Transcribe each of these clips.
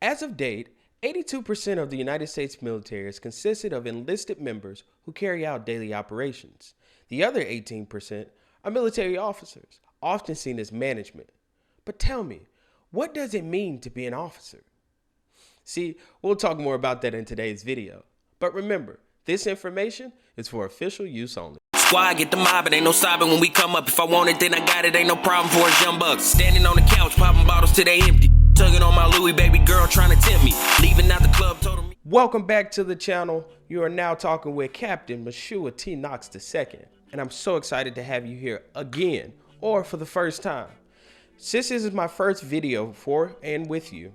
As of date, 82% of the United States military is consisted of enlisted members who carry out daily operations. The other 18% are military officers, often seen as management. But tell me, what does it mean to be an officer? See, we'll talk more about that in today's video. But remember, this information is for official use only. Squad, get the mob, it ain't no sobbing when we come up. If I want it, then I got it, ain't no problem for us young bucks. Standing on the couch, popping bottles till they empty. Tugging on my Louis, baby girl trying to tempt me. Leaving out the club, told me. Welcome back to the channel. You are now talking with Captain Mashua T. Knox II. And I'm so excited to have you here again, or for the first time. Since this is my first video for and with you,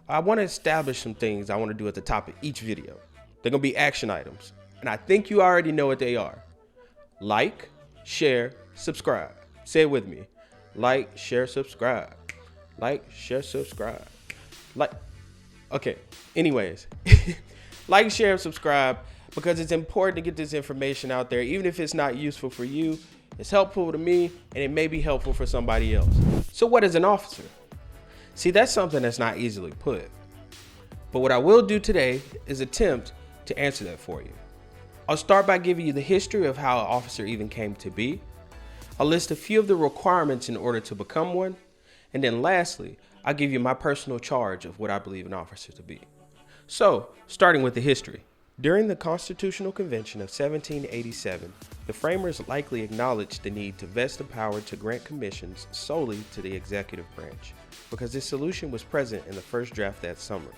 I want to establish some things I want to do at the top of each video. They're going to be action items. And I think you already know what they are. Like, share, subscribe. Say it with me. Like, share, subscribe. Like, share, subscribe. Okay. Anyways, like, share, subscribe, because it's important to get this information out there. Even if it's not useful for you, it's helpful to me, and it may be helpful for somebody else. So what is an officer? See, that's something that's not easily put. But what I will do today is attempt to answer that for you. I'll start by giving you the history of how an officer even came to be. I'll list a few of the requirements in order to become one. And then lastly, I'll give you my personal charge of what I believe an officer to be. So, starting with the history. During the Constitutional Convention of 1787, the framers likely acknowledged the need to vest the power to grant commissions solely to the executive branch, because this solution was present in the first draft that summer.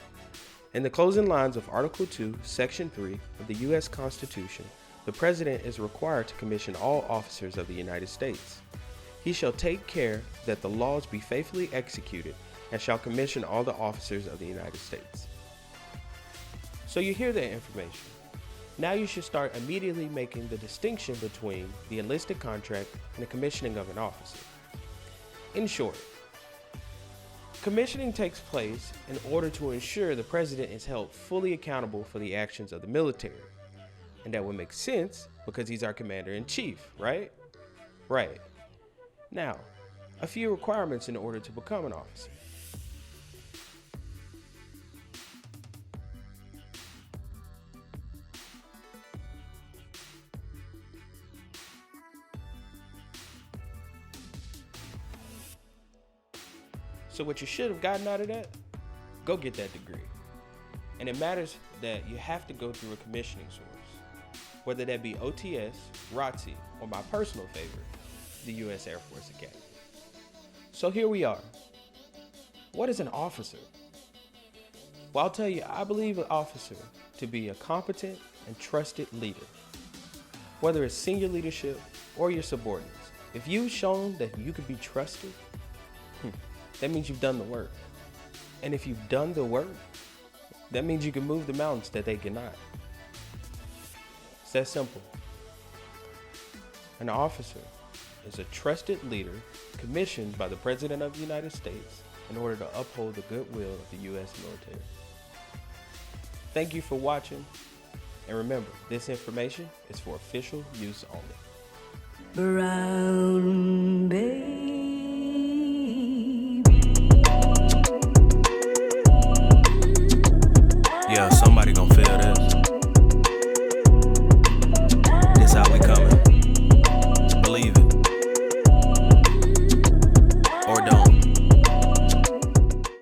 In the closing lines of Article 2, Section 3 of the U.S. Constitution, the President is required to commission all officers of the United States. He shall take care that the laws be faithfully executed and shall commission all the officers of the United States. So you hear that information. Now you should start immediately making the distinction between the enlisted contract and the commissioning of an officer. In short, commissioning takes place in order to ensure the president is held fully accountable for the actions of the military. And that would make sense because he's our commander-in-chief, right? Right. Now, a few requirements in order to become an officer. So what you should have gotten out of that, go get that degree. And it matters that you have to go through a commissioning source, whether that be OTS, ROTC, or my personal favorite, the U.S. Air Force Academy. So here we are. What is an officer? Well, I'll tell you, I believe an officer to be a competent and trusted leader. Whether it's senior leadership or your subordinates, if you've shown that you can be trusted, that means you've done the work. And if you've done the work, that means you can move the mountains that they cannot. It's that simple. An officer is a trusted leader commissioned by the President of the United States in order to uphold the goodwill of the U.S. military. Thank you for watching. And remember, this information is for official use only. Brown baby.